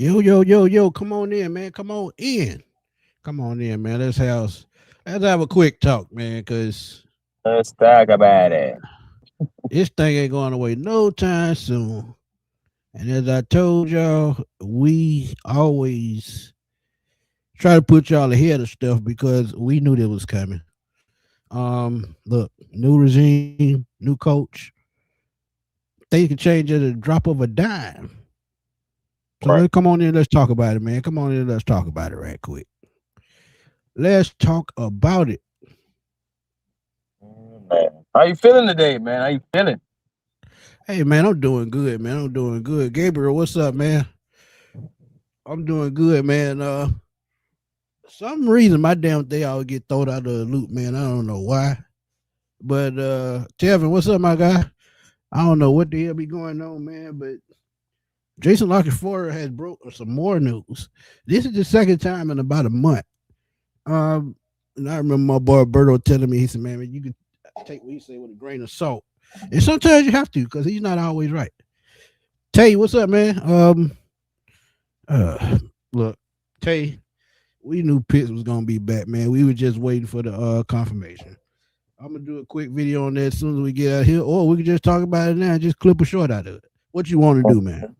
Yo, come on in, man. Come on in. Come on in, man. Let's have a quick talk, man, because Let's talk about it. this thing ain't going away no time soon. And as I told y'all, we always try to put y'all ahead of stuff because we knew that was coming. Look, new regime, new coach. Things can change at a drop of a dime. So Right. let's come on in. Let's talk about it, man. Come on in. Let's talk about it right quick. Let's talk about it. Man. How you feeling today, man? How you feeling? Hey, man, I'm doing good, man. I'm doing good. Gabriel, what's up, man? I'm doing good, man. Some reason my damn day always get thrown out of the loop, man. I don't know why. But Tevin, what's up, my guy? I don't know what the hell be going on, man. But Jason LaCanfora has broke some more news. This is the second time in about a month. And I remember my boy Berto telling me, he said, man, you can take what he say with a grain of salt. And sometimes you have to, because he's not always right. Tay, what's up, man? Uh, look, Tay, we knew Pitts was gonna be back, man. We were just waiting for the confirmation. I'm gonna do a quick video on that as soon as we get out here, or we can just talk about it now and just clip a short out of it. What you want to do, man?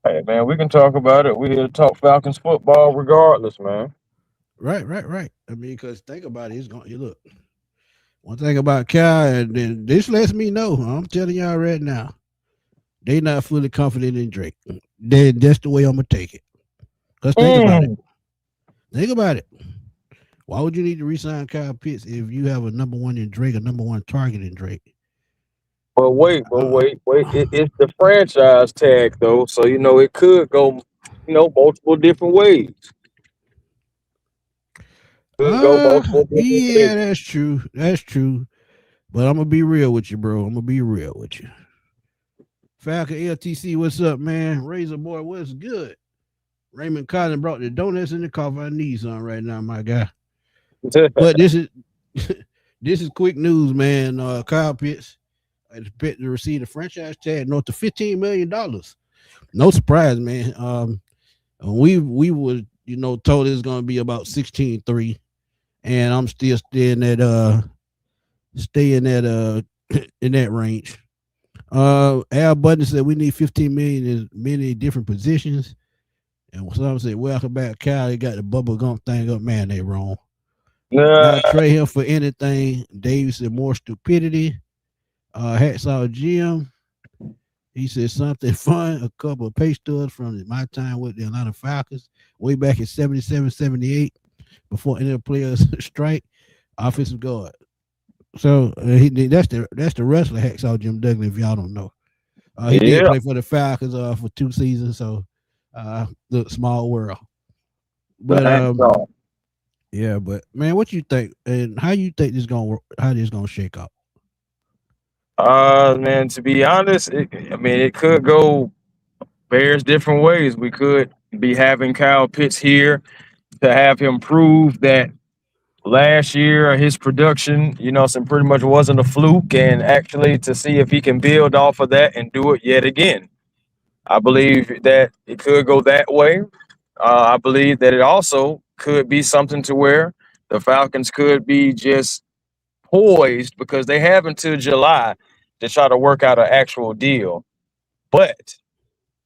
Hey, man, we can talk about it. We here to talk Falcons football regardless, man. Right. I mean, because think about it, it's gonna you look. One thing about Cal, and then this lets me know. I'm telling y'all right now, they not fully confident in Drake. That's the way I'm gonna take it. Cause think about it. Mm. Think about it. Why would you need to resign Kyle Pitts if you have a number one in Drake, a number one target in Drake? But wait. It's the franchise tag, though. So, it could go, multiple different ways. Could go multiple different Yeah, ways. that's true. That's true. But I'm gonna be real with you, bro. I'm gonna be real with you. Falcon LTC, what's up, man? Razor Boy, what's good? Raymond Collins brought the donuts in the coffee. I need some right now, my guy. But this is this is quick news, man. Kyle Pitts is expected to receive a franchise tag north of $15 million. No surprise, man. We was told it's gonna be about 16-3, and I'm still staying at in that range. Al Button said we need 15 million in many different positions. And some said, welcome back, Kyle. They got the bubble gum thing up. Man, they wrong. Nah, I'll trade him for anything. Dave said more stupidity. Hacksaw Jim. He said something fun. A couple of pay stubs from my time with the Atlanta Falcons way back in 77, 78, before any of the players strike. Offensive guard. So that's the wrestler Hacksaw Jim Duggan. If y'all don't know, he did yeah. play for the Falcons for 2 seasons. So the small world. The But hacksaw. yeah. But man, what you think and how you think how this gonna shake out? Man, to be honest, it could go various different ways. We could be having Kyle Pitts here to have him prove that last year his production, some pretty much wasn't a fluke, and actually to see if he can build off of that and do it yet again. I believe that it could go that way. I believe that it also could be something to where the Falcons could be just poised because they have until July to try to work out an actual deal. But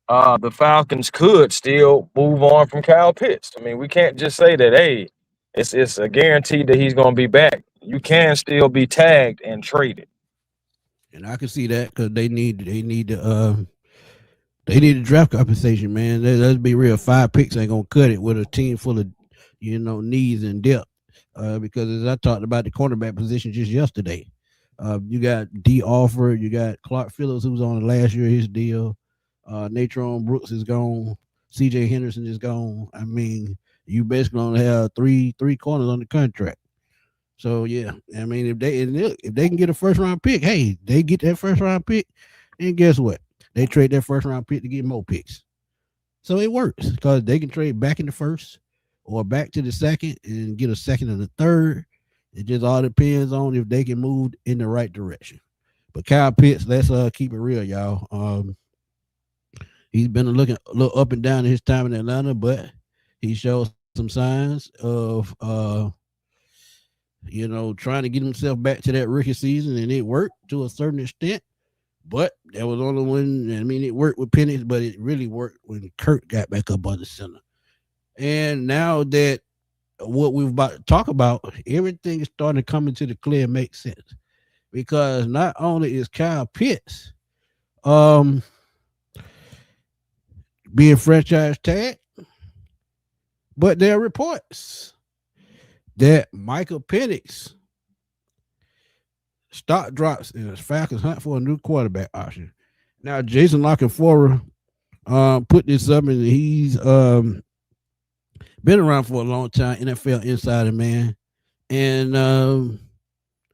the Falcons could still move on from Kyle Pitts. I mean, we can't just say that, hey, it's a guarantee that he's going to be back. You can still be tagged and traded. And I can see that because they need the draft compensation, man. Let's be real. 5 picks ain't gonna cut it with a team full of needs and depth. Because as I talked about the cornerback position just yesterday, you got D. Alford, you got Clark Phillips who was on the last year of his deal. Natron Brooks is gone. C.J. Henderson is gone. I mean, you basically only have three corners on the contract. So yeah, I mean, if they can get a first round pick, hey, they get that first round pick, and guess what? They trade that first round pick to get more picks. So it works because they can trade back in the first or back to the second and get a second and a third. It just all depends on if they can move in the right direction. But Kyle Pitts, let's keep it real, y'all. He's been a little up and down in his time in Atlanta, but he showed some signs of trying to get himself back to that rookie season, and it worked to a certain extent. But that was only when it worked with Penix, but it really worked when Kurt got back up on the center. And now that what we've about to talk about, everything is starting to come into the clear and make sense. Because not only is Kyle Pitts um being franchise tagged, but there are reports that Michael Penix stock drops in the Falcons hunt for a new quarterback option. Now, Jason LaCanfora put this up, and he's been around for a long time, NFL insider man, and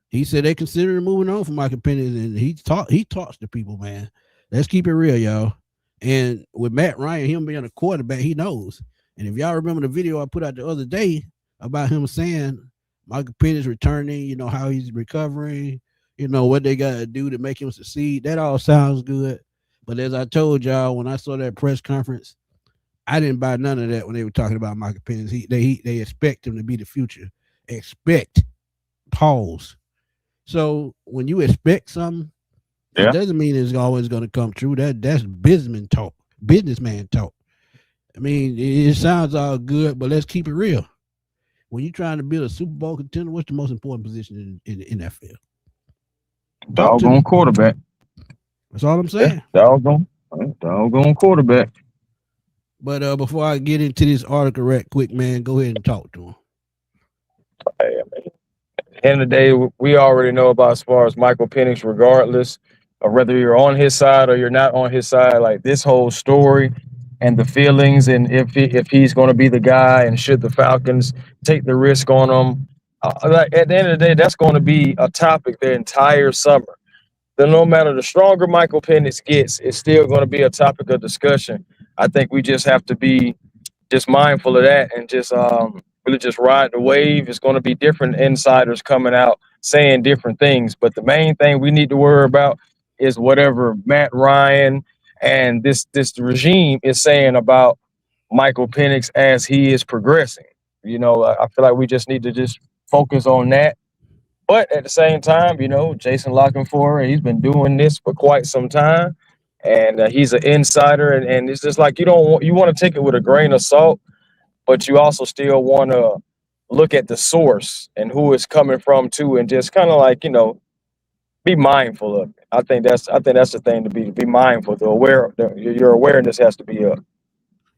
he said they consider moving on from Michael Penix, and he talks to people, man. Let's keep it real, y'all. And with Matt Ryan, him being a quarterback, he knows. And if y'all remember the video I put out the other day about him saying Michael Penix returning, how he's recovering, what they got to do to make him succeed, that all sounds good. But as I told y'all, when I saw that press conference, I didn't buy none of that when they were talking about Michael Penix. They expect him to be the future. Expect, pause. So when you expect something, it doesn't mean it's always going to come true. That's businessman talk. I mean, it sounds all good, but let's keep it real. When you're trying to build a Super Bowl contender, what's the most important position in the NFL? Doggone quarterback. That's all I'm saying. Yeah, doggone quarterback. But before I get into this article right quick, man, go ahead and talk to him. Hey, I mean, at the end of the day, we already know about as far as Michael Penix, regardless of whether you're on his side or you're not on his side, like this whole story and the feelings, and if he's going to be the guy, and should the Falcons take the risk on him. Like, at the end of the day, that's going to be a topic the entire summer. Then no matter the stronger Michael Penix gets, it's still going to be a topic of discussion. I think we just have to be just mindful of that and just really just ride the wave. It's going to be different insiders coming out saying different things, but the main thing we need to worry about is whatever Matt Ryan and this regime is saying about Michael Penix as he is progressing. I feel like we just need to just focus on that. But at the same time, Jason LaCanfora, he's been doing this for quite some time, and he's an insider, and it's just like you want to take it with a grain of salt, but you also still want to look at the source and who it's coming from too, and just kind of like be mindful of it. I think that's the thing to be mindful. Your awareness has to be up.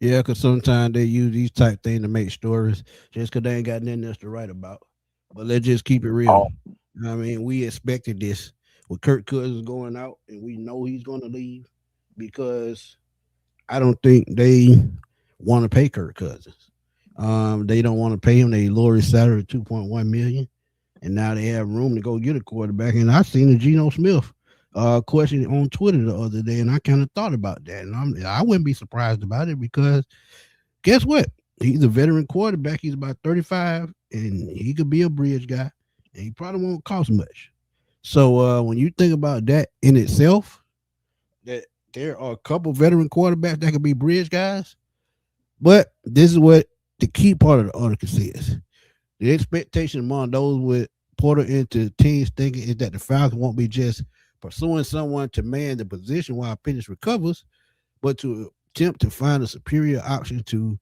Yeah, because sometimes they use these type things to make stories just because they ain't got nothing else to write about. But let's just keep it real. I mean, we expected this with Kirk Cousins going out, and we know he's going to leave because I don't think they want to pay Kirk Cousins. They don't want to pay him. They lower his salary to $2.1 million, and now they have room to go get a quarterback. And I seen a Geno Smith question on Twitter the other day, and I kind of thought about that, and I wouldn't be surprised about it because guess what? He's a veteran quarterback. He's about 35, and he could be a bridge guy, and he probably won't cost much. So when you think about that in itself, that there are a couple veteran quarterbacks that could be bridge guys, but this is what the key part of the article says. The expectation among those with Porter into teams thinking is that the Falcons won't be just pursuing someone to man the position while Penix recovers, but to attempt to find a superior option to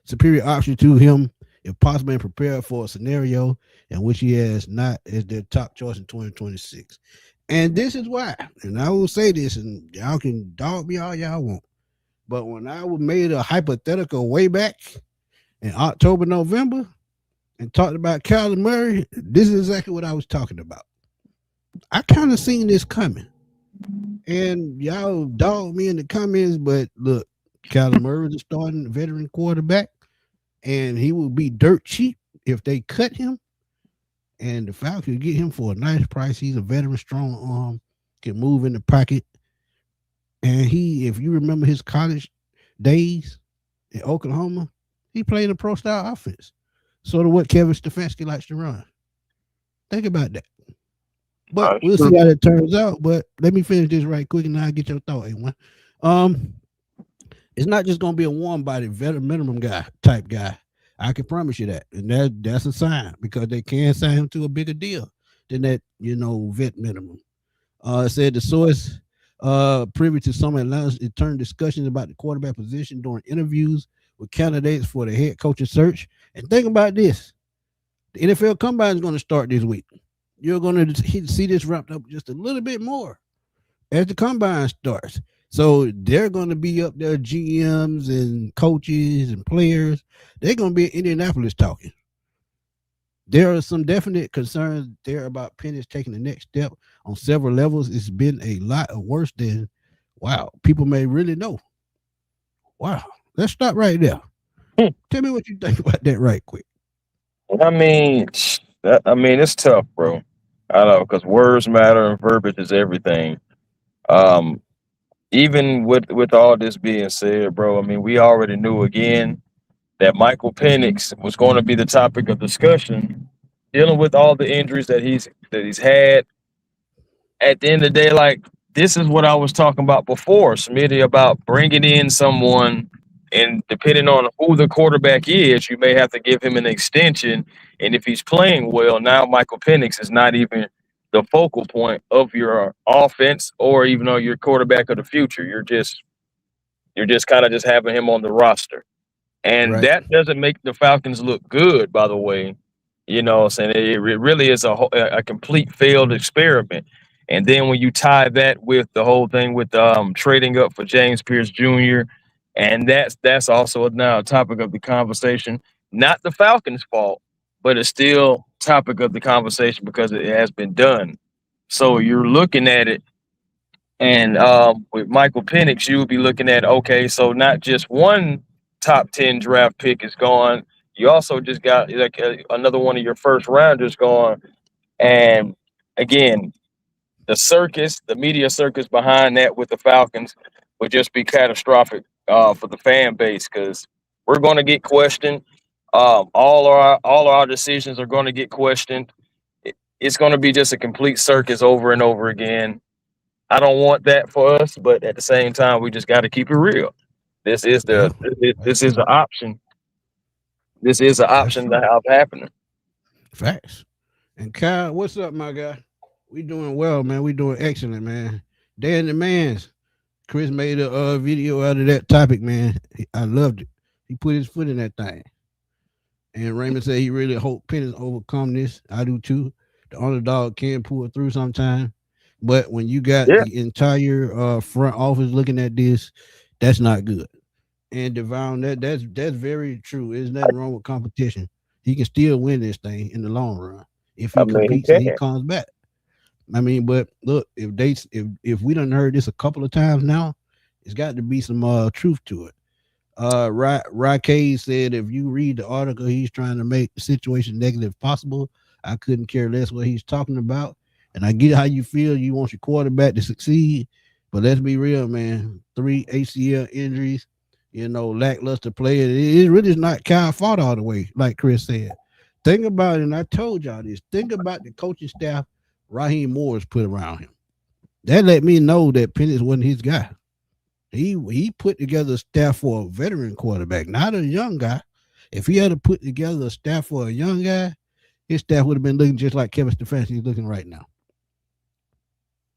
superior option to him if possible, and prepare for a scenario in which he has not as their top choice in 2026. And this is why, and I will say this, and y'all can dog me all y'all want, but when I made a hypothetical way back in October, November, and talked about Kyler Murray, this is exactly what I was talking about. I kind of seen this coming. And y'all dog me in the comments, but look, Kyler Murray is a starting veteran quarterback, and he will be dirt cheap if they cut him. And the Falcons get him for a nice price. He's a veteran, strong arm, can move in the pocket. And if you remember his college days in Oklahoma, he played a pro-style offense. Sort of what Kevin Stefanski likes to run. Think about that. But we'll see how that turns out. But let me finish this right quick, and I'll get your thought, A1. Um, it's not just gonna be a warm body veteran minimum guy type guy. I can promise you that, and that's a sign because they can sign him to a bigger deal than that, vet minimum. It said the source privy to some Atlanta's internal discussions about the quarterback position during interviews with candidates for the head coaching search. And think about this: the NFL Combine is going to start this week. You're going to see this wrapped up just a little bit more as the Combine starts. So they're going to be up there, GMs and coaches and players. They're going to be in Indianapolis talking. There are some definite concerns there about Penix taking the next step on several levels. It's been a lot worse than, wow, people may really know. Wow. Let's start right there. Tell me what you think about that right quick. I mean, it's tough, bro. I know because words matter and verbiage is everything. Um, Even with all this being said, bro, I mean, we already knew again that Michael Penix was going to be the topic of discussion, dealing with all the injuries that he's had. At the end of the day, like this is what I was talking about before, Smitty, about bringing in someone, and depending on who the quarterback is, you may have to give him an extension. And if he's playing well, now Michael Penix is not even the focal point of your offense or even though your quarterback of the future. You're just kind of just having him on the roster. And Right. that doesn't make the Falcons look good, by the way. You know what I'm saying? It really is a complete failed experiment. And then when you tie that with the whole thing with trading up for James Pierce Jr., and that's also now a topic of the conversation. Not the Falcons' fault, but it's still topic of the conversation because it has been done. So you're looking at it, and with Michael Penix, you would be looking at, okay, so not just one top 10 draft pick is gone. You also just got like another one of your first rounders gone. And again, the media circus behind that with the Falcons would just be catastrophic for the fan base because we're going to get questioned. All our decisions are going to get questioned. It's going to be just a complete circus over and over again. I don't want that for us, but at the same time, we just got to keep it real. This is Yeah, the this that's this is true. the option. This is the That's option to true. have happening. Facts. And Kyle, what's up, my guy? We doing well, man. We doing excellent, man. Dan the Mans. Chris made a video out of that topic, man. I loved it. He put his foot in that thing. And Raymond said he really hope Penix overcome this. I do too. The underdog can pull it through sometime. But when you got Yeah, the entire front office looking at this, that's not good. And Devon, that's very true. There's nothing wrong with competition. He can still win this thing in the long run if I he mean he competes and he can. comes back. I mean, but look, if we done heard this a couple of times now, it's got to be some truth to it. Raquel said if you read the article, he's trying to make the situation negative possible. I couldn't care less what he's talking about. And I get how you feel. You want your quarterback to succeed. But let's be real, man. 3 ACL injuries, lackluster play. It really is not Kyle fault all the way, like Chris said. Think about it, and I told y'all this. Think about the coaching staff Raheem Morris put around him. That let me know that Penix wasn't his guy. He put together a staff for a veteran quarterback, not a young guy. If he had to put together a staff for a young guy, his staff would have been looking just like Kevin Stefanski's looking right now.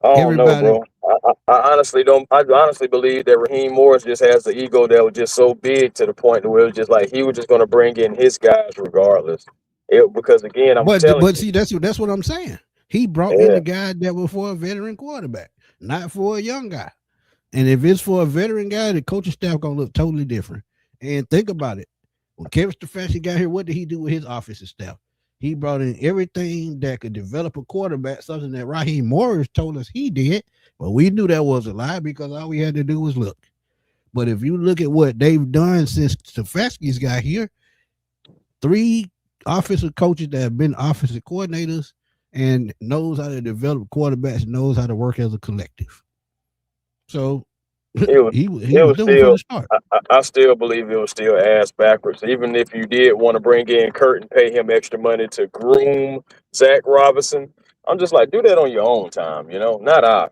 I don't know, Everybody, bro. I honestly don't. I honestly believe that Raheem Morris just has the ego that was just so big to the point where it was just like he was just going to bring in his guys regardless. Because again, I'm telling but you, see, that's what I'm saying. He brought in yeah, the guy that was for a veteran quarterback, not for a young guy. And if it's for a veteran guy, the coaching staff gonna look totally different. And think about it. When Kevin Stefanski got here, what did he do with his offensive staff? He brought in everything that could develop a quarterback, something that Raheem Morris told us he did. But we knew that was a lie because all we had to do was look. But if you look at what they've done since Stefanski's got here, 3 offensive coaches that have been offensive coordinators and knows how to develop quarterbacks, knows how to work as a collective. So it was he it was was doing from still. the start. I still believe it was still ass backwards. Even if you did want to bring in Kurt and pay him extra money to groom Zach Robinson, I'm just like, do that on your own time, not ours.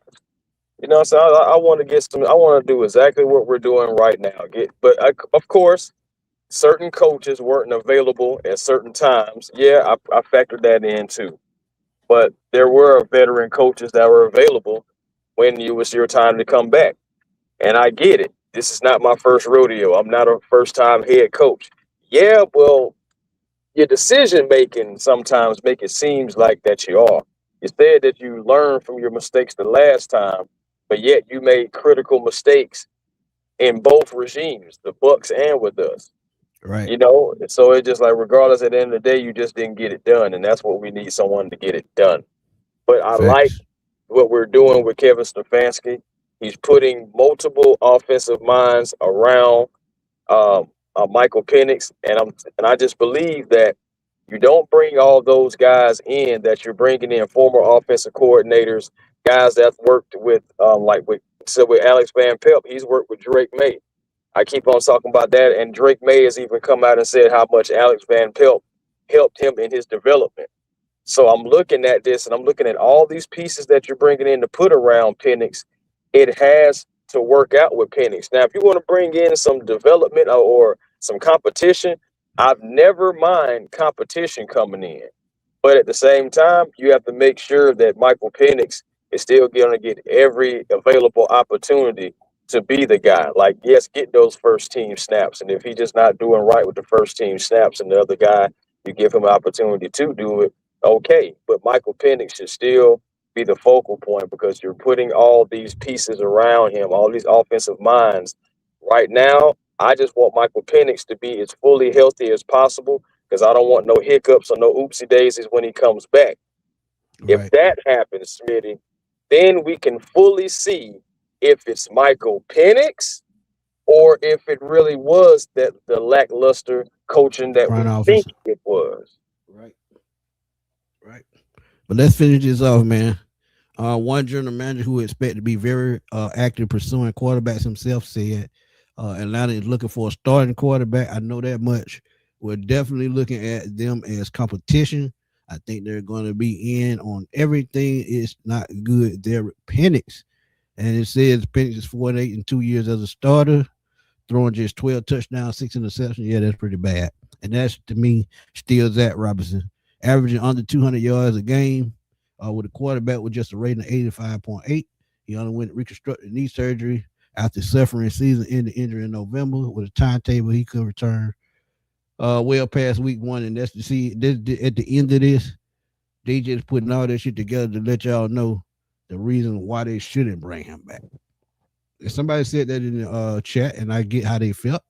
So I want to get some. I want to do exactly what we're doing right now. Of course, certain coaches weren't available at certain times. Yeah, I factored that in too. But there were veteran coaches that were available when it was your time to come back. And I get it. This is not my first rodeo. I'm not a first time head coach. Yeah, well, your decision making sometimes make it seems like that you are. You said that you learned from your mistakes the last time, but yet you made critical mistakes in both regimes, the Bucks and with us. Right. So it's just like regardless at the end of the day, you just didn't get it done. And that's what we need someone to get it done. But I like Facts. what we're doing with Kevin Stefanski. He's putting multiple offensive minds around Michael Penix, and I just believe that you don't bring all those guys in that you're bringing in former offensive coordinators, guys that worked with with Alex Van Pelt. He's worked with Drake May. I keep on talking about that, and Drake May has even come out and said how much Alex Van Pelt helped him in his development. So I'm looking at this and I'm looking at all these pieces that you're bringing in to put around Penix. It has to work out with Penix. Now, if you want to bring in some development or some competition, I've never mind competition coming in. But at the same time, you have to make sure that Michael Penix is still going to get every available opportunity to be the guy. Like, yes, get those first team snaps. And if he's just not doing right with the first team snaps and the other guy, you give him an opportunity to do it, okay. But Michael Penix should still be the focal point because you're putting all these pieces around him, all these offensive minds. Right now, I just want Michael Penix to be as fully healthy as possible because I don't want no hiccups or no oopsie daisies when he comes back. If Right. that happens, Smitty, then we can fully see if it's Michael Penix or if it really was that the lackluster coaching that Front we think office. it was. Right. Right. But let's finish this off, man. One general manager who expected to be very active pursuing quarterbacks himself said Atlanta is looking for a starting quarterback. I know that much. We're definitely looking at them as competition. I think they're going to be in on everything. It's not good. They're Penix. And it says Penix is 48 and 2 years as a starter, throwing just 12 touchdowns, 6 interceptions. Yeah, that's pretty bad. And that's, to me, still Zach Robinson, averaging under 200 yards a game with a quarterback with just a rating of 85.8. He underwent reconstructive knee surgery after suffering season-ending injury in November with a timetable he could return well past week one. And that's to see at the end of this, they just putting all that shit together to let y'all know the reason why they shouldn't bring him back. If somebody said that in the chat, and I get how they felt,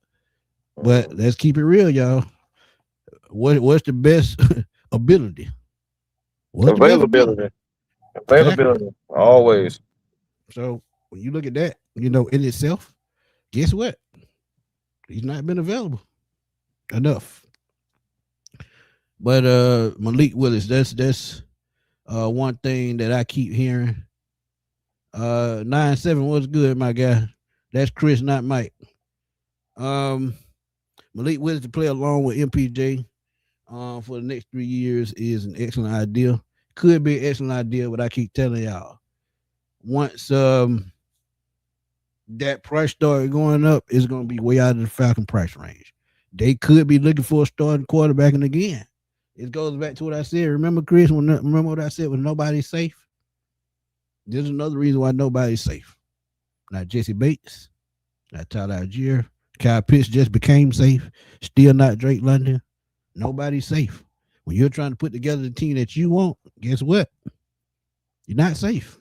but let's keep it real, y'all. What's the best ability? What's the best ability? Availability. Exactly. Availability. Always. So when you look at that, in itself, guess what? He's not been available enough. But Malik Willis, that's one thing that I keep hearing. 9-7 was good, my guy. That's Chris, not Mike. Malik Willis to play along with MPJ for the next 3 years is an excellent idea. Could be an excellent idea, but I keep telling y'all, once that price started going up, it's going to be way out of the Falcon price range. They could be looking for a starting quarterback, and again, it goes back to what I said. Remember, Chris? Remember what I said? When nobody's safe, there's another reason why nobody's safe. Not Jesse Bates, not Tyler Algier. Kyle Pitts just became safe. Still not Drake London. Nobody's safe. When you're trying to put together the team that you want, guess what? You're not safe.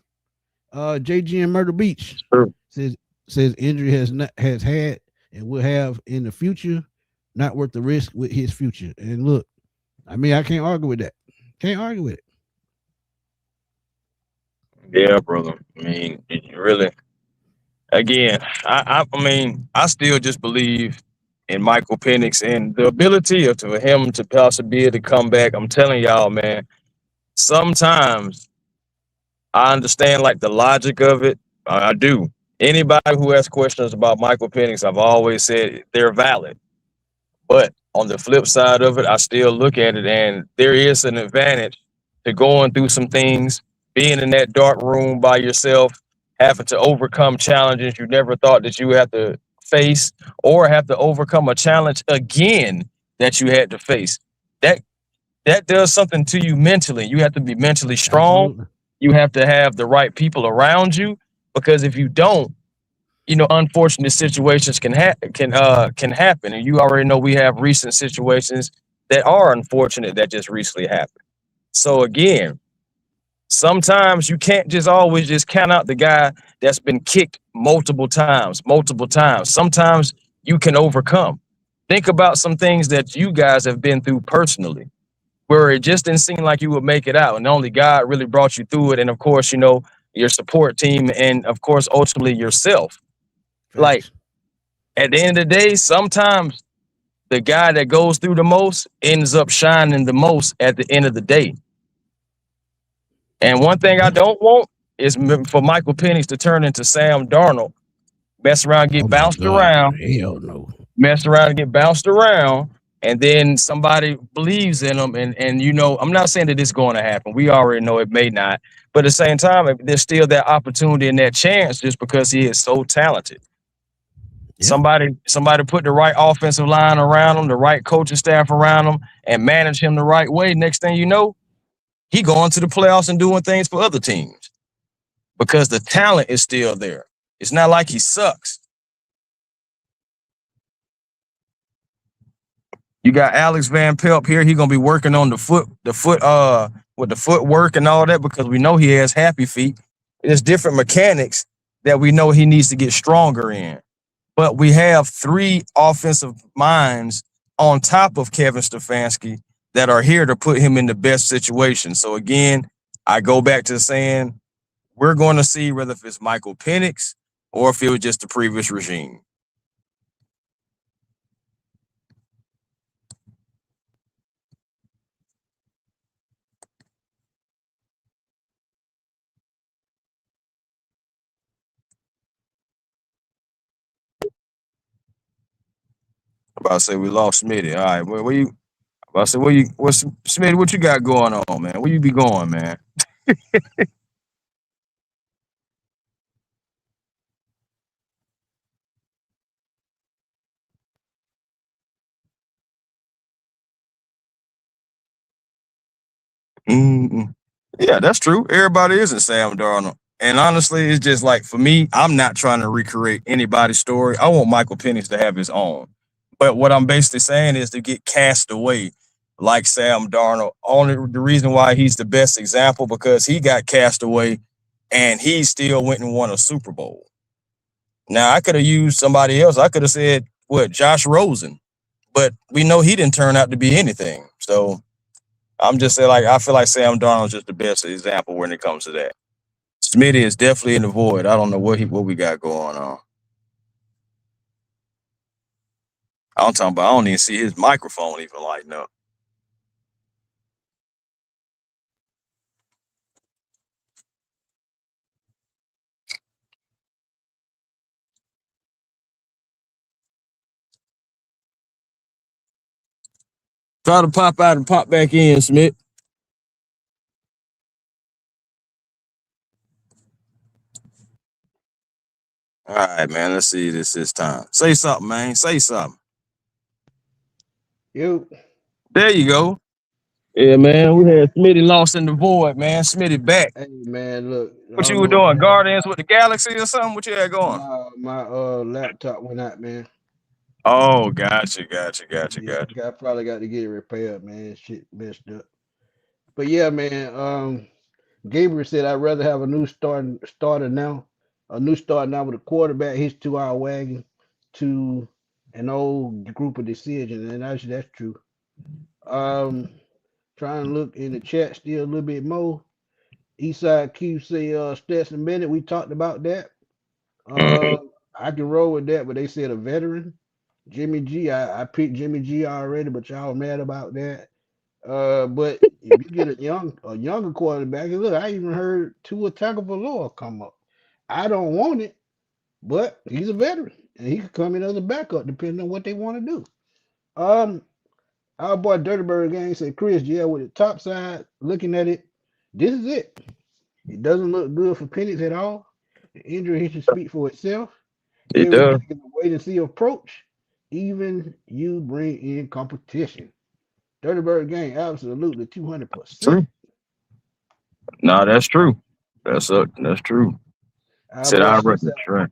JG in Myrtle Beach True. says injury has had and will have in the future, not worth the risk with his future. And look, I mean, I can't argue with that. Can't argue with it. Yeah, brother. I mean, you really. Again, I mean, I still just believe in Michael Penix and the ability for him to possibly be able to come back. I'm telling y'all, man. Sometimes I understand like the logic of it. I do. Anybody who has questions about Michael Penix, I've always said they're valid. But on the flip side of it, I still look at it and there is an advantage to going through some things, being in that dark room by yourself, having to overcome challenges you never thought that you would have to face, or have to overcome a challenge again that you had to face. That that does something to you mentally. You have to be mentally strong. Absolutely. You have to have the right people around you, because if you don't, unfortunate situations can happen, and you already know we have recent situations that are unfortunate that just recently happened. So again, sometimes you can't just always just count out the guy that's been kicked multiple times, multiple times. Sometimes you can overcome. Think about some things that you guys have been through personally, where it just didn't seem like you would make it out, and only God really brought you through it. And of course, your support team, and of course, ultimately yourself. Like, Facts. at the end of the day, sometimes the guy that goes through the most ends up shining the most at the end of the day. And one thing I Yeah. don't want is for Michael Penix to turn into Sam Darnold, mess around, Oh get my bounced God. around, Hell no. mess around and get bounced around, and then somebody believes in him. And I'm not saying that it's going to happen. We already know it may not. But at the same time, there's still that opportunity and that chance, just because he is so talented. Yeah. Somebody put the right offensive line around him, the right coaching staff around him, and manage him the right way. Next thing you know, he going to the playoffs and doing things for other teams, because the talent is still there. It's not like he sucks. You got Alex Van Pelt here. He's gonna be working on with the footwork and all that, because we know he has happy feet. There's different mechanics that we know he needs to get stronger in. But we have three offensive minds on top of Kevin Stefanski that are here to put him in the best situation. So again, I go back to saying we're going to see whether if it's Michael Penix or if it was just the previous regime. I'm about to say we lost Smitty. All right, where you? I said, what's Smitty? What you got going on, man? Where you be going, man? Mm-mm. Yeah, that's true. Everybody isn't Sam Darnold. And honestly, it's just like, for me, I'm not trying to recreate anybody's story. I want Michael Penix to have his own. But what I'm basically saying is to get cast away like Sam Darnold. Only the reason why he's the best example, because he got cast away and he still went and won a Super Bowl. Now, I could have used somebody else. I could have said, what, Josh Rosen. But we know he didn't turn out to be anything. So I'm just saying, like, I feel like Sam Darnold's just the best example when it comes to that. Smitty is definitely in the void. I don't know what we got going on. I'm talking about, I don't even see his microphone even lighting up. Try to pop out and pop back in, Smith. All right, man. Let's see this time. Say something, man. Say something. You. There you go. Yeah, man. We had Smitty lost in the void, man. Smitty back. Hey man, look. I What you don't were know what doing? the hell. Guardians with the Galaxy or something? What you had going? My laptop went out, man. Oh, gotcha. Yeah, I probably got to get it repaired, man. Shit messed up. But yeah, man. Gabriel said I'd rather have a new starter now with a quarterback hits 2 hour wagon to an old group of decisions, and that's true. Um, Trying to look in the chat still a little bit more. Eastside Q say Stetson Bennett. We talked about that. Uh, I can roll with that, but they said a veteran. Jimmy G. I picked Jimmy G already, but y'all mad about that. But if you get a younger quarterback, and look, I even heard Tua Tagovailoa come up. I don't want it, but he's a veteran and he could come in as a backup depending on what they want to do. Um, our boy Dirty Bird Gang said, Chris, yeah, with the top side, looking at it, This is it. It doesn't look good for Penix at all. The injury history speaks for itself. It Every does. pick is a wait and see approach. Even you bring in competition. Dirty Bird game, absolutely 200%. True. No, that's true. That's true. I Said brought I'd Chris rather out. try.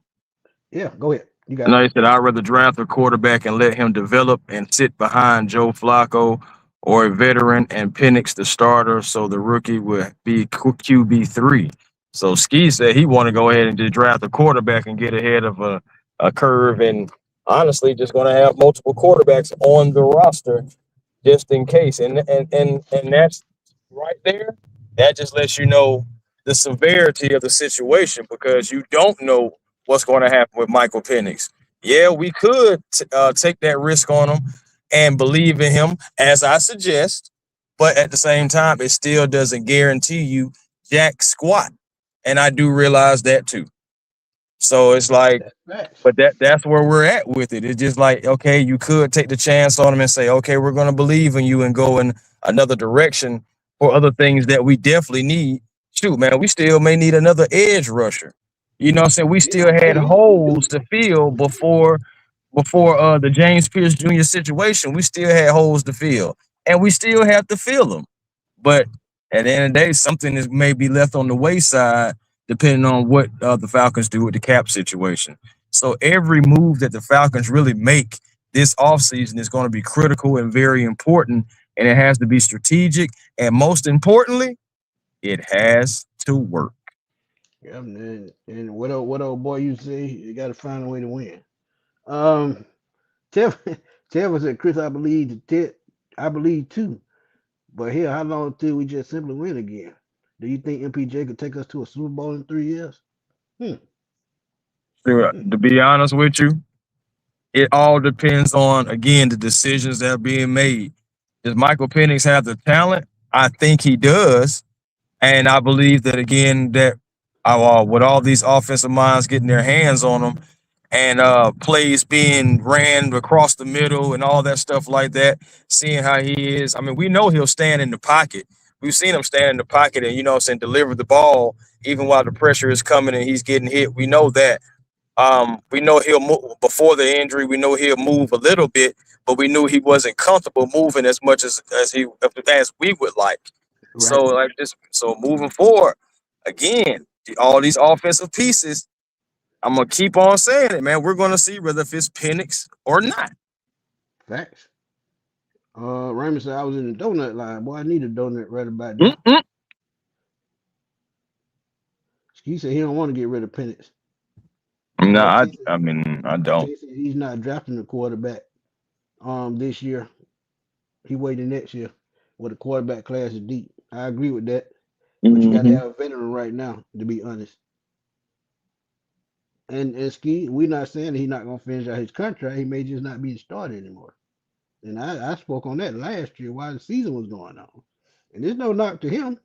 Yeah, go ahead. You got No, it. he said I'd rather draft a quarterback and let him develop and sit behind Joe Flacco or a veteran and Penix the starter, so the rookie would be QB3. So Ski said he want to go ahead and just draft a quarterback and get ahead of a curve, and honestly, just going to have multiple quarterbacks on the roster just in case. And that's right there. That just lets you know the severity of the situation because you don't know what's going to happen with Michael Penix. Yeah, we could take that risk on him and believe in him, as I suggest, but at the same time, it still doesn't guarantee you jack squat. And I do realize that too. So it's like, That's facts. but that's where we're at with it. It's just like, okay, you could take the chance on him and say, okay, we're gonna believe in you and go in another direction for other things that we definitely need. Shoot, man, we still may need another edge rusher. You know what I'm saying? We Yeah, still had we do. holes to fill before the James Pierce Jr. situation. We still had holes to fill. And we still have to fill them. But at the end of the day, something is maybe left on the wayside depending on what the Falcons do with the cap situation. So every move that the Falcons really make this offseason is going to be critical and very important, and it has to be strategic. And most importantly, it has to work. Yeah, man. And what old boy you say? You got to find a way to win. Um, Tev, Tev said, Chris, I believe too. But here, how long till we just simply win again? Do you think MPJ could take us to a Super Bowl in 3 years? Hmm. Hmm. To be honest with you, it all depends on, again, the decisions that are being made. Does Michael Penix have the talent? I think he does. And I believe that, again, that with all these offensive minds getting their hands on him and plays being ran across the middle and all that stuff like that, seeing how he is. I mean, we know he'll stand in the pocket. We've seen him stand in the pocket and, deliver the ball even while the pressure is coming and he's getting hit. We know that. We know he'll move before the injury. We know he'll move a little bit, but we knew he wasn't comfortable moving as much as we would like. So Right. like this, so moving forward, again, all these offensive pieces, I'm gonna keep on saying it, man. We're gonna see whether if it's Penix or not. Facts. Raymond said I was in the donut line. Boy, I need a donut right about now. Mm-mm. He said he don't want to get rid of Penix. No, Tay said, I mean, I don't. Tay said he's not drafting a quarterback this year. He waiting next year where the quarterback class is deep. I agree with that. But you got to Mm-hmm. have a veteran right now, to be honest. And Ski, we're not saying that he's not going to finish out his contract. He may just not be the starter anymore. And I spoke on that last year while the season was going on. And there's no knock to him.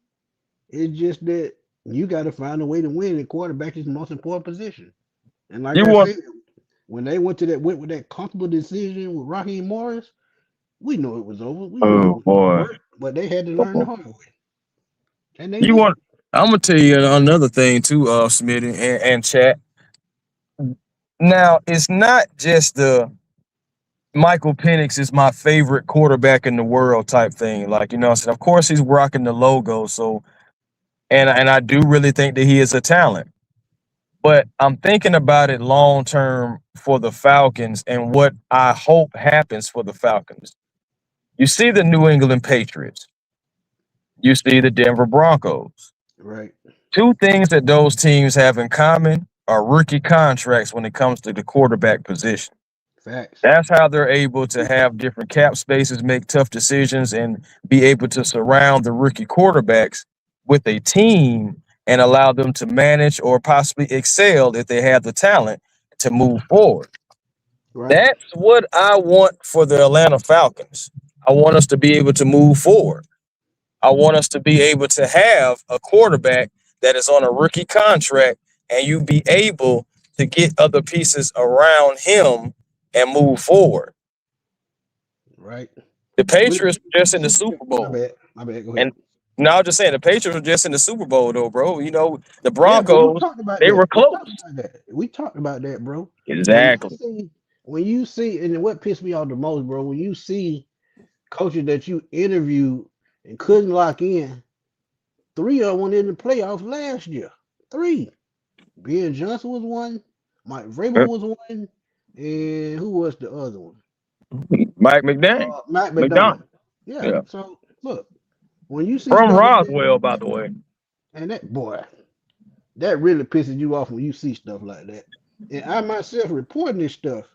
It's just that you got to find a way to win, and quarterback is the most important position. And like You I want? said, when they went with that comfortable decision with Raheem Morris, we knew it was over. We knew it Oh was going to boy. work, but they had to learn the hard way, and they You did. want? I'm gonna tell you another thing too, Smitty and chat. Now it's not just the Michael Penix is my favorite quarterback in the world type thing. Like, so of course he's rocking the logo. So and I do really think that he is a talent. But I'm thinking about it long term for the Falcons and what I hope happens for the Falcons. You see the New England Patriots. You see the Denver Broncos. Right. Two things that those teams have in common are rookie contracts when it comes to the quarterback position. Facts. That's how they're able to have different cap spaces, make tough decisions, and be able to surround the rookie quarterbacks with a team and allow them to manage or possibly excel if they have the talent to move forward. Right. That's what I want for the Atlanta Falcons. I want us to be able to move forward. I want us to be able to have a quarterback that is on a rookie contract and you be able to get other pieces around him and move forward. Right. The When Patriots were just in the Super my Bowl. bad. My bad. Go ahead. And No, I'm just saying the Patriots were just in the Super Bowl though, bro. You know, the Yeah, but we Broncos, talked about they that. were We close. talked about that. We talked about that, bro. When I Exactly. see, when you see, and what pissed me off the most, bro, when you see coaches that you interviewed and couldn't lock in, three of them went in the playoffs last year. Three. Ben Johnson was one. Mike Vrabel Uh, was one. And who was the other one? Mike McDaniel, Matt McDonald. McDonald. Yeah. Yeah. So look, when you see From stuff like that, Roswell, by the way. and that boy, that really pisses you off when you see stuff like that. And I myself reporting this stuff.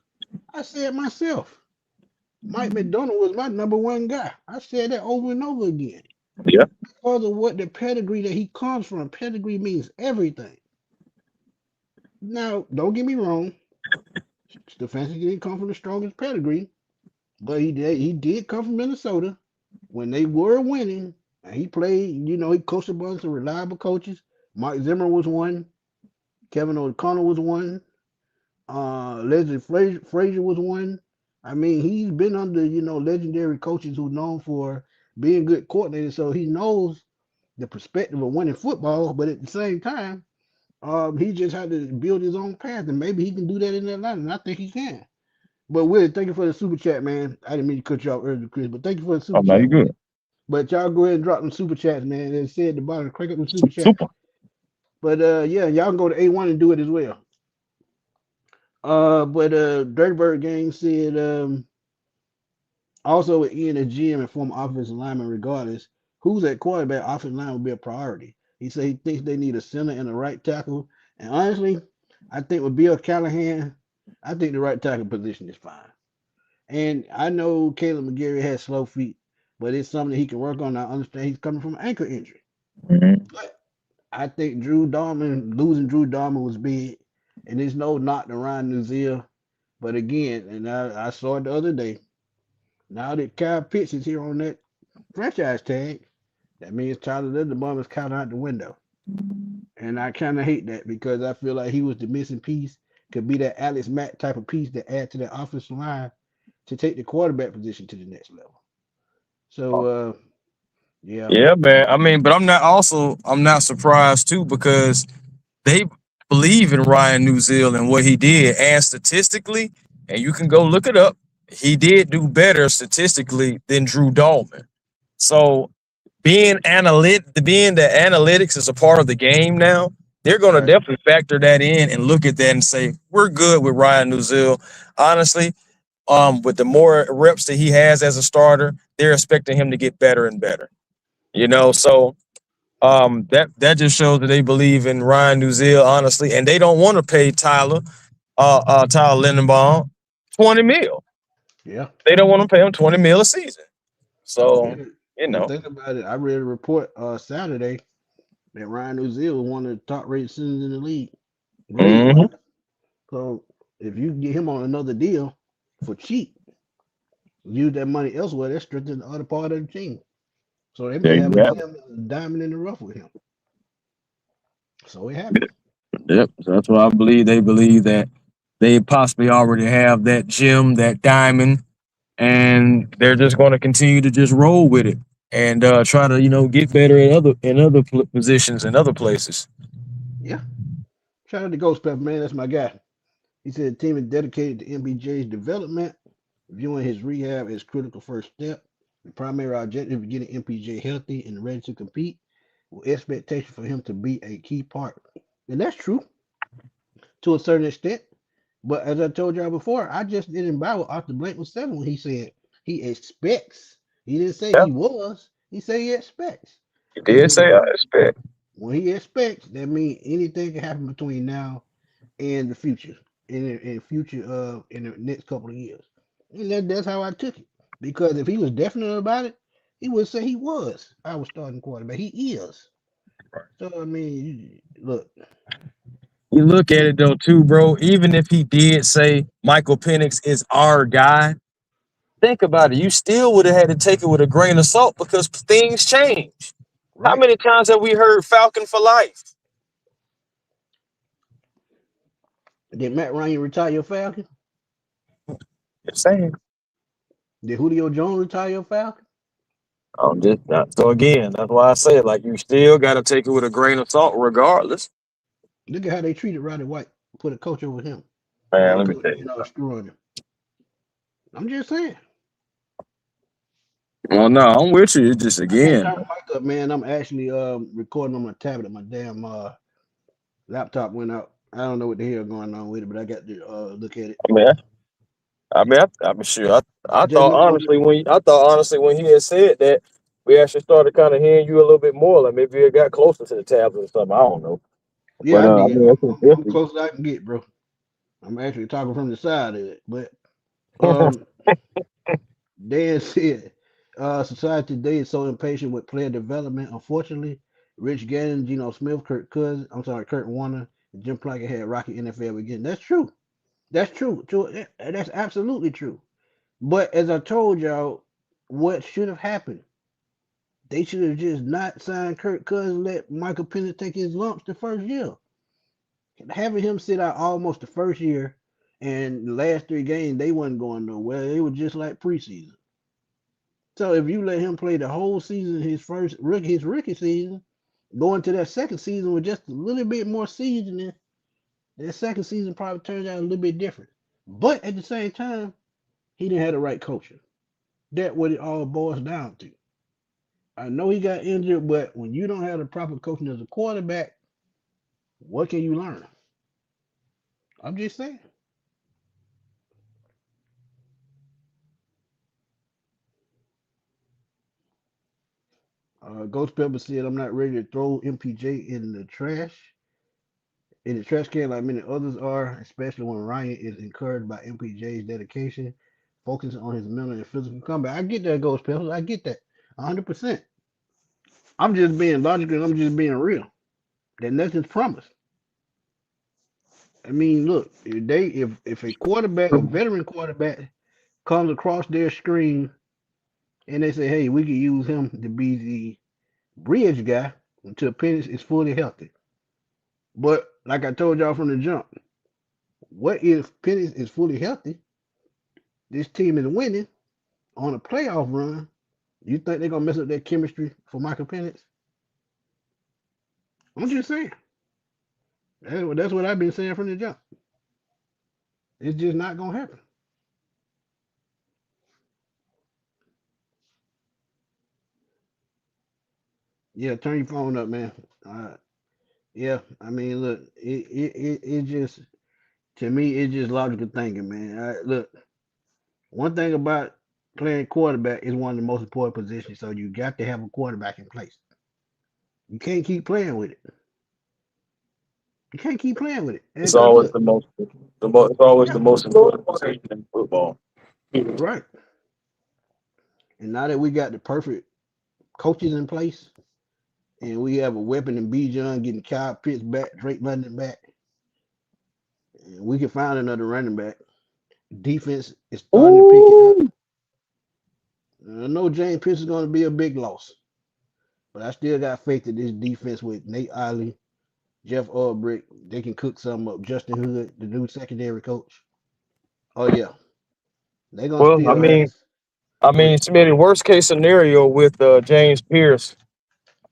I said myself, Mike McDonald was my number one guy. I said that over and over again. Yeah. Because of what the pedigree that he comes from. Pedigree means everything. Now, don't get me wrong. Stefanski didn't come from the strongest pedigree, but he did come from Minnesota when they were winning. And he played, he coached a bunch of reliable coaches. Mike Zimmer was one. Kevin O'Connell was one. Leslie Frazier was one. I mean, he's been under, legendary coaches who are known for being good coordinators, so he knows the perspective of winning football, but at the same time, he just had to build his own path, and maybe he can do that in Atlanta, and I think he can. But Willie, thank you for the super chat, man. I didn't mean to cut you off earlier, Chris, but thank you for the Oh super no, you chat, man. good. But y'all go ahead and drop them super chats, man. It said at the bottom, crank up the super chats. Super. But yeah, y'all can go to A1 and do it as well. But Dirtbird Gang said also with Ian a GM and former offensive lineman, regardless, who's at quarterback, offensive line will be a priority. He said he thinks they need a center and a right tackle. And honestly, I think with Bill Callahan, I think the right tackle position is fine. And I know Caleb McGarry has slow feet, but it's something that he can work on. I understand he's coming from an ankle injury. Mhm. But I think losing Drew Darman was big. And there's no knock to Ryan Nuzil. But again, and I saw it the other day, now that Kyle Pitts is here on that franchise tag, that means Tyler Linderbaum is kind of out the window. And I kind of hate that because I feel like he was the missing piece, could be that Alex Mack type of piece that add to the offensive line to take the quarterback position to the next level. So, yeah, Yeah, man. I mean, but I'm not surprised too because they believe in Ryan Newziel and what he did, and statistically, and you can go look it up. He did do better statistically than Drew Dalman. So being the analytics is a part of the game now, they're going to right. definitely factor that in and look at that and say we're good with Ryan Newziel. Honestly, with the more reps that he has as a starter, they're expecting him to get better and better. You know, so that just shows that they believe in Ryan Newziel, honestly, and they don't want to pay Tyler Lindenbaum 20 mil. Yeah. They don't want to pay him 20 mil a season. So, And you the know. thing about it, I read a report Saturday that Ryan O'Neal was one of the top rated centers in the league, grade Hmm. wise. So if you get him on another deal for cheap, use that money elsewhere, that strengthens the other part of the team. So they may There have you a have gem diamond in the rough with him. So it it. happens. Yep. So that's what I believe. They believe that they possibly already have that gem, that diamond, and they're just going to continue to just roll with it and try to get better at other positions and other places. Yeah. Shout out to Ghost Pepper, man. That's my guy. He said the team is dedicated to MPJ's development, viewing his rehab as critical first step. The primary objective is getting MPJ healthy and ready to compete, with expectation for him to be a key part. And that's true to a certain extent. But as I told y'all before, I just didn't buy what Arthur Blank was saying when he said he expects. He didn't say Yeah, he was. He said he expects. you Because did say I expect. when he expects, that means anything can happen between now and the future, in future in the next couple of years. And that's how I took it. Because if he was definite about it, he would say he was our starting quarterback. He is. So I mean, look, You look at it though too, bro. Even if he did say Michael Penix is our guy, think about it. You still would have had to take it with a grain of salt because things change. How right? many times have we heard Falcon for life? Did Matt Ryan retire your Falcon? Just saying. Did Julio Jones retire your Falcon? I'm just not. So again, that's why I say like you still got to take it with a grain of salt, regardless. Look at how they treated Roddy White. Put a coach over him. Man, Now let me coach, tell you. screwing him. I'm just saying. Well, no, I'm with you. It's just I can't again. turn my mic up, man. I'm actually recording on my tablet. My damn laptop went out. I don't know what the hell going on with it, but I got to look at it. I mean, I'm sure. I Just thought know honestly when he had said that, we actually started kind of hearing you a little bit more. Like maybe it got closer to the tablet or something. I don't know. yeah, But I I did. mean, it's I'm definitely. close as I can get, bro. I'm actually talking from the side of it. But um Dan said, society today is so impatient with player development. Unfortunately, Rich Gannon, Geno Smith, Kurt Warner, and Jim Plunkett had rocky NFL again. That's true. That's true. That's absolutely true. But as I told y'all, what should have happened? They should have just not signed Kirk Cousins, let Michael Penix take his lumps the first year. Having him sit out almost the first year and the last three games, they wasn't going nowhere. It was just like preseason. So if you let him play the whole season, his rookie season, going to that second season with just a little bit more seasoning, that second season probably turns out a little bit different. But at the same time, he didn't have the right coaching. That's what it all boils down to. I know he got injured, but when you don't have the proper coaching as a quarterback, what can you learn? I'm just saying. Ghost Pepper said, "I'm not ready to throw MPJ in the trash can like many others are, especially when Ryan is encouraged by MPJ's dedication, focusing on his mental and physical comeback." I get that, Ghost Pepper. I get that, 100%. I'm just being logical and I'm just being real. That nothing's promised. I mean, look, if a veteran quarterback, comes across their screen and they say, "Hey, we could use him to be the bridge guy until Penix is fully healthy." But like I told y'all from the jump, what if Penix is fully healthy? This team is winning on a playoff run. You think they're gonna mess up their chemistry for Michael Penix? I'm just saying. That's what I've been saying from the jump. It's just not gonna happen. Yeah, turn your phone up, man. Yeah, I mean, look, it just to me, it's just logical thinking, man. Look, one thing about playing quarterback is one of the most important positions, so you got to have a quarterback in place. You can't keep playing with it. You can't keep playing with it. And It's because always look, the most. It's always yeah, the most important position in football. right. And now that we got the perfect coaches in place, and we have a weapon in B. John getting Kyle Pitts back, Drake London back, and we can find another running back. Defense is starting to pick it up. Ooh. I know James Pitts is going to be a big loss, but I still got faith that this defense with Nate Ollie, Jeff Ulbrich, they can cook something up. Justin Hood, the new secondary coach. Oh yeah, they're gonna Well, steal ass. Go ahead. Smitty, worst case scenario with James Pierce,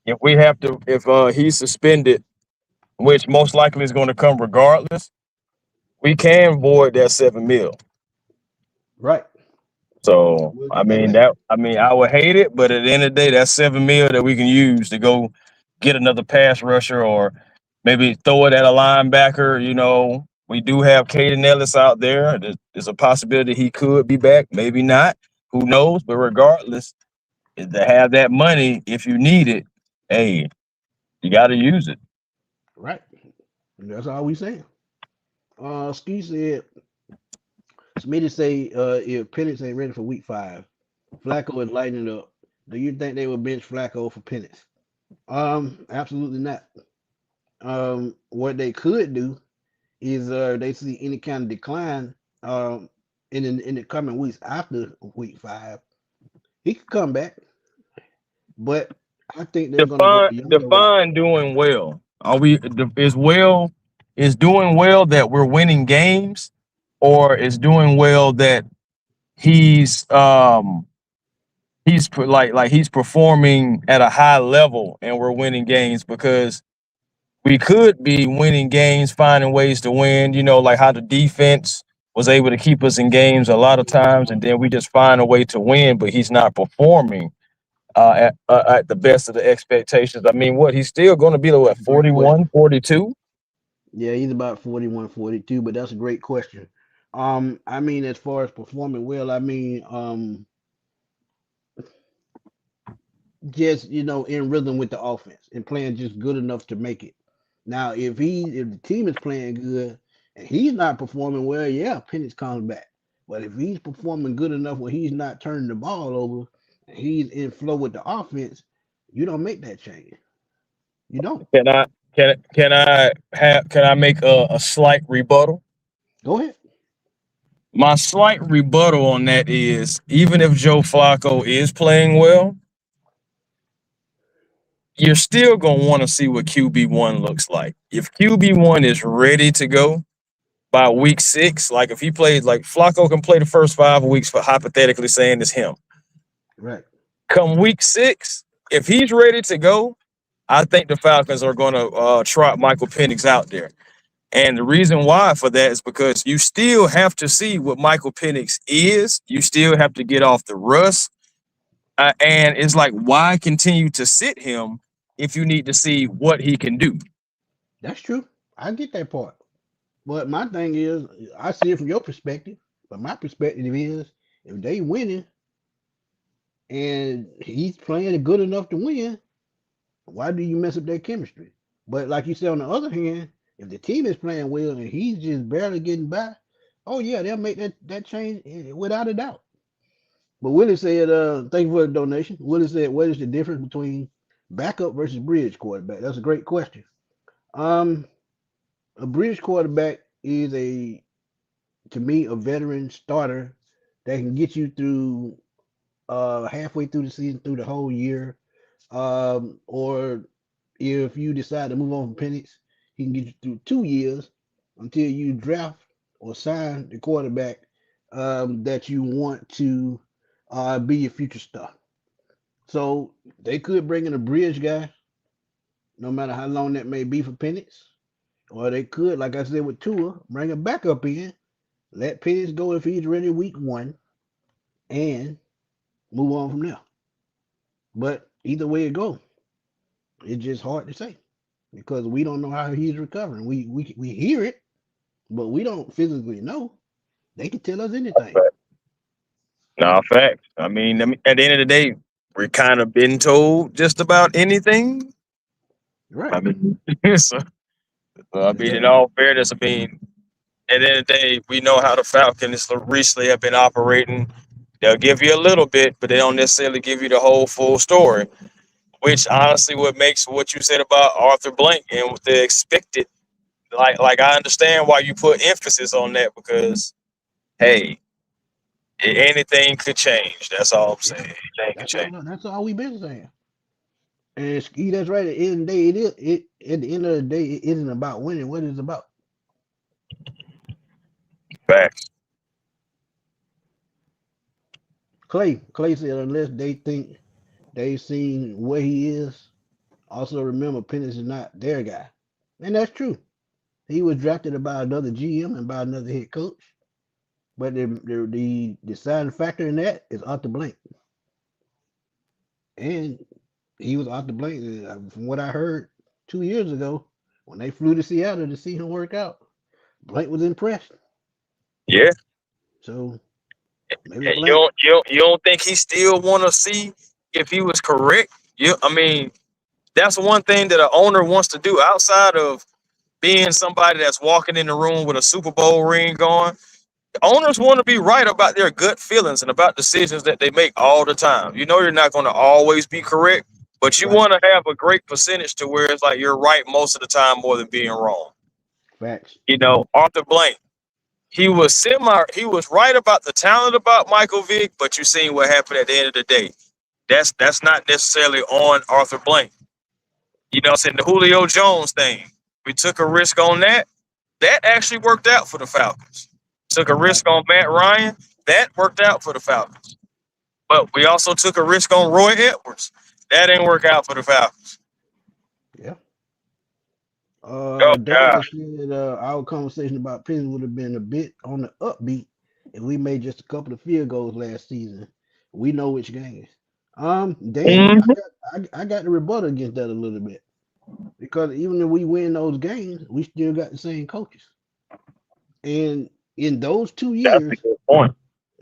if we have to, if he's suspended, which most likely is going to come regardless, we can void that 7 mil. Right. So We'll get that back. I would hate it, but at the end of the day, that's 7 mil that we can use to go get another pass rusher or maybe throw it at a linebacker. We do have Caden Ellis out there. There's a possibility he could be back, maybe not. Who knows? But regardless, to have that money if you need it, hey, you got to use it. Right. And that's all we saying. Ski said, Smitty say, if Penix ain't ready for week 5, Flacco is lighting up. Do you think they will bench Flacco for Penix? Absolutely not. What they could do is they see any kind of decline in the coming weeks after week 5, he could come back, but I think they're gonna go Define the younger route. define doing well. Are we is doing well that we're winning games, or is doing well that he's he's performing at a high level, and we're winning games because we could be winning games, finding ways to win. Like how the defense was able to keep us in games a lot of times, and then we just find a way to win. But he's not performing at the best of the expectations. I mean, he's still going to be like, That's what, a great 41, question. 42? Yeah, he's about 41, 42, but that's a great question. I mean, as far as performing well, I mean, just in rhythm with the offense and playing just good enough to make it. Now, if the team is playing good and he's not performing well, yeah, Penix comes back. But if he's performing good enough where he's not turning the ball over and he's in flow with the offense, you don't make that change. You don't. Can I can I make a slight rebuttal? Go ahead. My slight rebuttal on that is even if Joe Flacco is playing well, you're still gonna want to see what QB1 looks like. If QB1 is ready to go by week 6, like if he plays, like Flacco can play the first 5 weeks, for hypothetically saying it's him. Right. Come week 6, if he's ready to go, I think the Falcons are going to trot Michael Penix out there. And the reason why for that is because you still have to see what Michael Penix is. You still have to get off the rust. And it's like, why continue to sit him if you need to see what he can do? That's true. I get that part. But my thing is, I see it from your perspective. But my perspective is, if they winning and he's playing good enough to win, why do you mess up their chemistry? But like you said, on the other hand, if the team is playing well and he's just barely getting by, oh yeah, they'll make that change without a doubt. But Willie said, thank you for the donation. Willie said, what is the difference between backup versus bridge quarterback? That's a great question. Um, a bridge quarterback is to me, a veteran starter that can get you through halfway through the season, through the whole year. Or if you decide to move on from Penix, he can get you through 2 years until you draft or sign the quarterback that you want to be your future star. So they could bring in a bridge guy, no matter how long that may be for Penix. Or they could, like I said with Tua, bring a backup in, let Penix go if he's ready week 1, and move on from there. But either way it goes, it's just hard to say because we don't know how he's recovering. We hear it, but we don't physically know. They can tell us anything. No, fact. I mean, at the end of the day, we're kind of been told just about anything. I Right. mean, so, I mean, in Exactly. all fairness, I mean, at the end of the day, we know how the Falcons recently have been operating. They'll give you a little bit, but they don't necessarily give you the whole full story. Which honestly, what makes what you said about Arthur Blank and what the expected, like I understand why you put emphasis on that because hey, anything could change. That's all I'm Yeah. saying. Anything could change. That's all we've been saying. And that's right. At the end of the day, at the end of the day, it isn't about winning. What is it about? Facts. Clay said unless they think they've seen where he is, also remember Penix is not their guy. And that's true. He was drafted by another GM and by another head coach. But the deciding factor in that is Arthur Blank. And he was Arthur Blank. From what I heard 2 years ago, when they flew to Seattle to see him work out, Blank was impressed. Yeah. So maybe And Blank, you don't think he still want to see if he was correct? I mean, that's one thing that an owner wants to do outside of being somebody that's walking in the room with a Super Bowl ring on. Owners want to be right about their gut feelings and about decisions that they make all the time. You know, you're not going to always be correct, but you right? want to have a great percentage to where it's like you're right most of the time more than being wrong. Facts. Arthur Blank, he was right about the talent about Michael Vick, but you seen what happened at the end of the day. That's not necessarily on Arthur Blank. I'm saying the Julio Jones thing. We took a risk on that. That actually worked out for the Falcons. Took a Right. risk on Matt Ryan. That worked out for the Falcons. But we also took a risk on Roy Edwards. That didn't work out for the Falcons. Yeah. Oh Daniel gosh. said our conversation about Penix would have been a bit on the upbeat if we made just a couple of field goals last season. We know which games. Dan, Mhm. I got the rebuttal against that a little bit because even if we win those games, we still got the same coaches. And in those 2 years, That's a good point.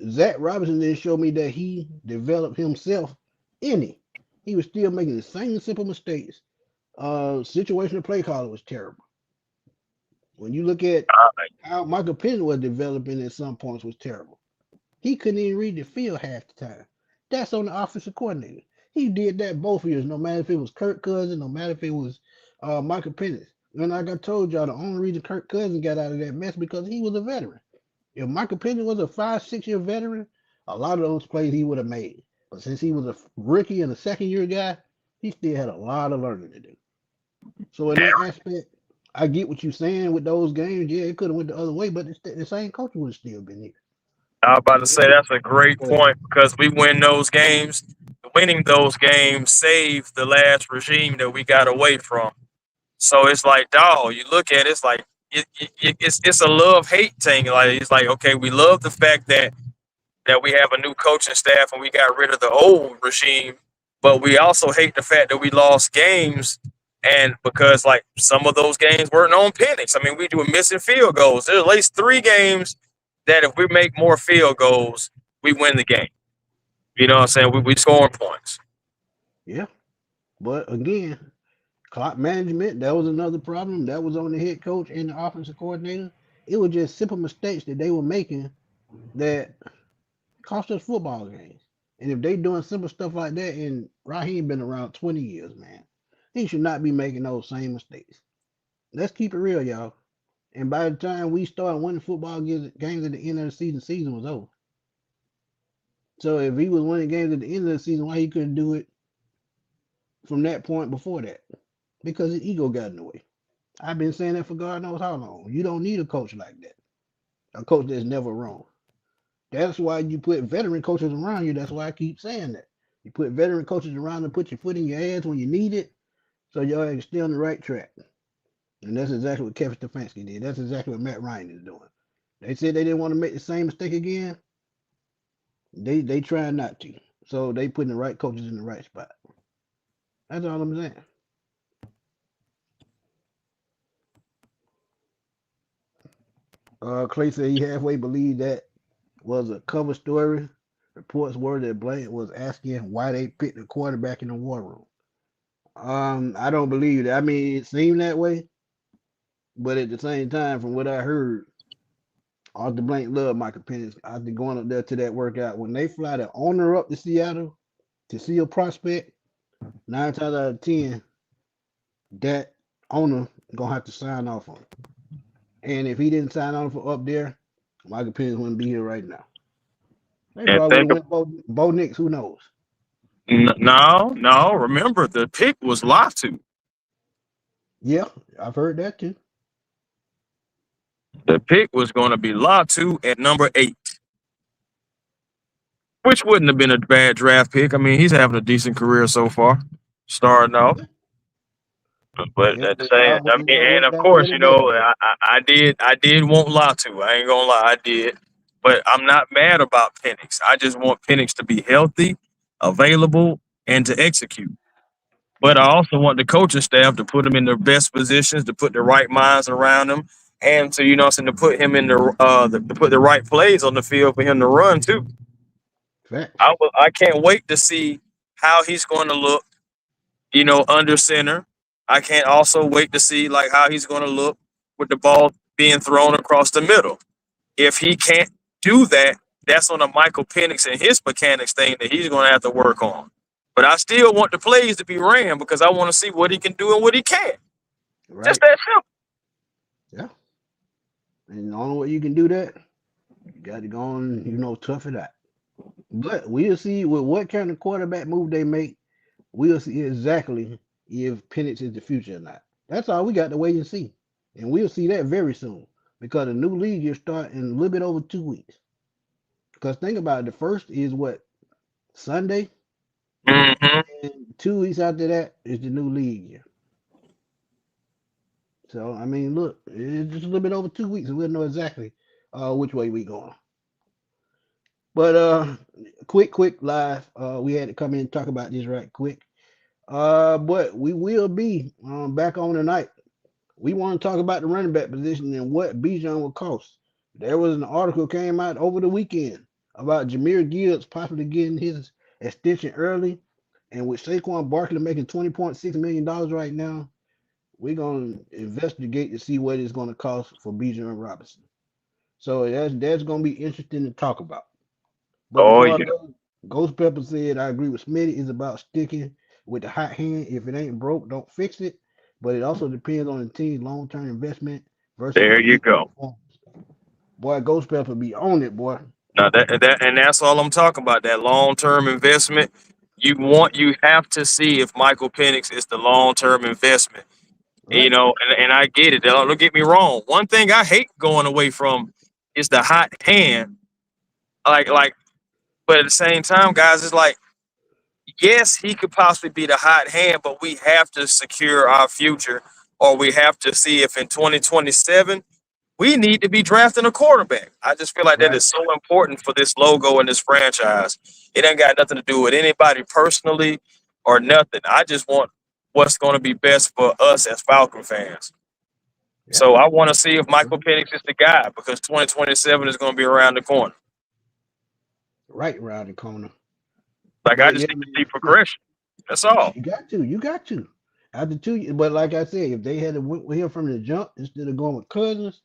Zach Robinson didn't show me that he developed himself any. He was still making the same simple mistakes. Situational play calling was terrible. When you look at how Michael Penix was developing at some points was terrible. He couldn't even read the field half the time. That's on the offensive coordinator. He did that both years, no matter if it was Kirk Cousins, no matter if it was Michael Penix. And like I told y'all, the only reason Kirk Cousins got out of that mess because he was a veteran. If Michael Penix was a 5, 6 year veteran, a lot of those plays he would have made. But since he was a rookie and a second year guy, he still had a lot of learning to do. So in that aspect, I get what you're saying with those games. Yeah, it could have went the other way, but the same coach would have still been here. I was about to So say that's a great go ahead. point because we win those games. Winning those games saved the last regime that we got away from. So it's like, dog, you look at it, it's like it's a love hate thing. Like it's like, okay, we love the fact that we have a new coaching staff and we got rid of the old regime, but we also hate the fact that we lost games. And because like some of those games weren't on Penix. I mean, we were missing field goals. There's at least 3 games that if we make more field goals, we win the game. You know what I'm saying? We scoring points. Yeah, but again, clock management, that was another problem. That was on the head coach and the offensive coordinator. It was just simple mistakes that they were making that cost us football games. And if they doing simple stuff like that, and Raheem been around 20 years, man, he should not be making those same mistakes. Let's keep it real, y'all. And by the time we started winning football games at the end of the season was over. So if he was winning games at the end of the season, why he couldn't do it from that point before that? Because his ego got in the way. I've been saying that for God knows how long. You don't need a coach like that. A coach that's never wrong. That's why you put veteran coaches around you. That's why I keep saying that. You put veteran coaches around to put your foot in your ass when you need it, so y'all can stay on the right track. And that's exactly what Kevin Stefanski did. That's exactly what Matt Ryan is doing. They said they didn't want to make the same mistake again. They trying not to. So they putting the right coaches in the right spot. That's all I'm saying. Clay said he halfway believed that was a cover story. Reports were that Blank was asking why they picked the quarterback in the war room. I don't believe that. I mean, it seemed that way, but at the same time, from what I heard, Arthur Blank loved Michael Penix. After going up there to that workout, when they fly the owner up to Seattle to see a prospect, 9 times out of 10, that owner gonna have to sign off on it. And if he didn't sign off up there, Michael Penix wouldn't be here right now. They And probably think would have went Bo Nix. Who knows? no, no. Remember, the pick was Latu. Yeah, I've heard that too. The pick was going to be Latu at number 8, which wouldn't have been a bad draft pick. I mean, he's having a decent career so far, starting off. Yeah, But yeah, at the but same, y'all I it mean, never and worked of out for course, them that way. I did want Latu. I ain't gonna lie, I did. But I'm not mad about Penix. I just want Penix to be healthy, available, and to execute. But I also want the coaching staff to put him in their best positions, to put the right minds around him, and to what I'm saying, to put him in to put the right plays on the field for him to run too. Facts. I can't wait to see how he's going to look, under center. I can't also wait to see like how he's going to look with the ball being thrown across the middle. If he can't do that, that's on a Michael Penix and his mechanics thing that he's going to have to work on. But I still want the plays to be ran because I want to see what he can do and what he can't. Just Right. that simple. Yeah. And the only way you can do that, you got to go on, tough it out. But we'll see with what kind of quarterback move they make. We'll see exactly if Penix is the future or not. That's all we got to wait and see. And we'll see that very soon because the new league will start in a little bit over 2 weeks. Because think about it, the first is what? Sunday, Mm-hmm. and 2 weeks after that is the new league year. So I mean, look, it's just a little bit over 2 weeks, and we'll know exactly which way we going. But quick live. We had to come in and talk about this right quick. But we will be back on tonight. We want to talk about the running back position and what Bijan will cost. There was an article came out over the weekend about Jameer Gibbs possibly getting his extension early, and with Saquon Barkley making $20.6 million right now, we're gonna investigate to see what it's gonna cost for Bijan Robinson. So that's gonna be interesting to talk about. But Oh before I yeah. go, Ghost Pepper said I agree with Smitty. It's about sticking with the hot hand. If it ain't broke, don't fix it. But it also depends on the team's long term investment versus There you immediate go. performance. Boy, Ghost Pepper be on it, boy. Now and that's all I'm talking about. That long term investment. You have to see if Michael Penix is the long term investment. You Right, know, and I get it. Don't get me wrong. One thing I hate going away from is the hot hand. Like, but at the same time, guys, it's like, yes, he could possibly be the hot hand, but we have to secure our future, or we have to see if in 2027 we need to be drafting a quarterback. I just feel like that right. is so important for this logo and this franchise. It ain't got nothing to do with anybody personally or nothing. I just want what's going to be best for us as Falcon fans. Yeah, So I want to see if Michael Penix is the guy because 2027 is going to be around the corner. right around the corner. Like I But just yeah, need to see man, progression. That's all. you got to. After 2 years, but like I said, if they had to went with him from the jump instead of going with Cousins,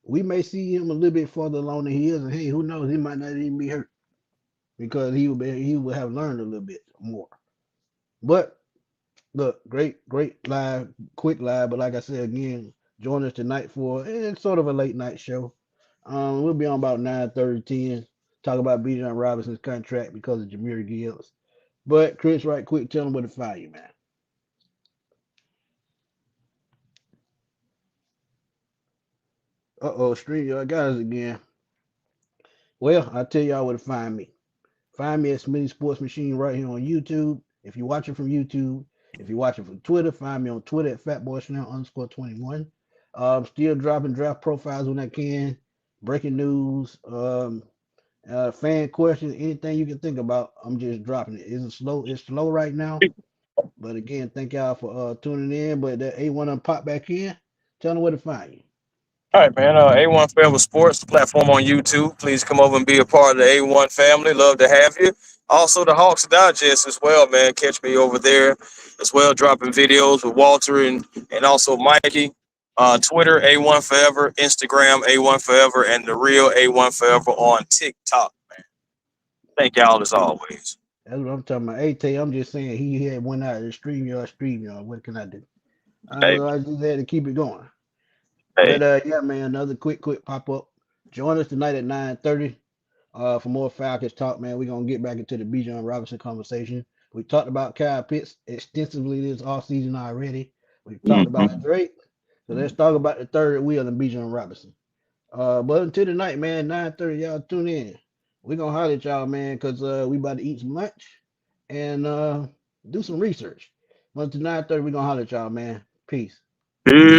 we may see him a little bit further along than he is. And hey, who knows? He might not even be hurt because he would have learned a little bit more. But look, great live, quick live. But like I said again, join us tonight for it's sort of a late night show. We'll be on about 9:30, 10. Talk about Bijan Robinson's contract because of Jameer Gibbs. But Chris, right quick, tell them where to find you, man. Stream y'all guys again. Well, I'll tell y'all where to find me. Find me at Smitty Sports Machine right here on YouTube. If you're watching from YouTube, if you're watching from Twitter, find me on Twitter at FatBoyChanel_21. Still dropping draft profiles when I can, breaking news, fan questions, anything you can think about. I'm just dropping it. It's slow right now. But again, thank y'all for tuning in. But that A1 pop back in. Tell them where to find you. All right, man. A1 Forever Sports platform on YouTube. Please come over and be a part of the A1 family. Love to have you. Also, the Hawks Digest as well, man. Catch me over there as well, dropping videos with Walter and also Mikey. Twitter A1 Forever, Instagram A1 Forever, and the real A1 Forever on TikTok. Thank y'all as always. That's what I'm talking about. Hey, Tay, I'm just saying he had went out and stream y'all. What can I do? Hey, I just had to keep it going. hey. But yeah, man, another quick pop up. Join us tonight at 9:30 for more Falcons talk, man. We're gonna get back into the Bijan Robinson conversation. We talked about Kyle Pitts extensively this off season already. We've talked about Mhm. Drake. So let's talk about the third wheel and Bijan Robinson. But until tonight, man, 9:30, y'all tune in. We're gonna holler at y'all, man, because we about to eat some lunch and do some research. But until 9:30, we're gonna holler at y'all, man. Peace. Peace.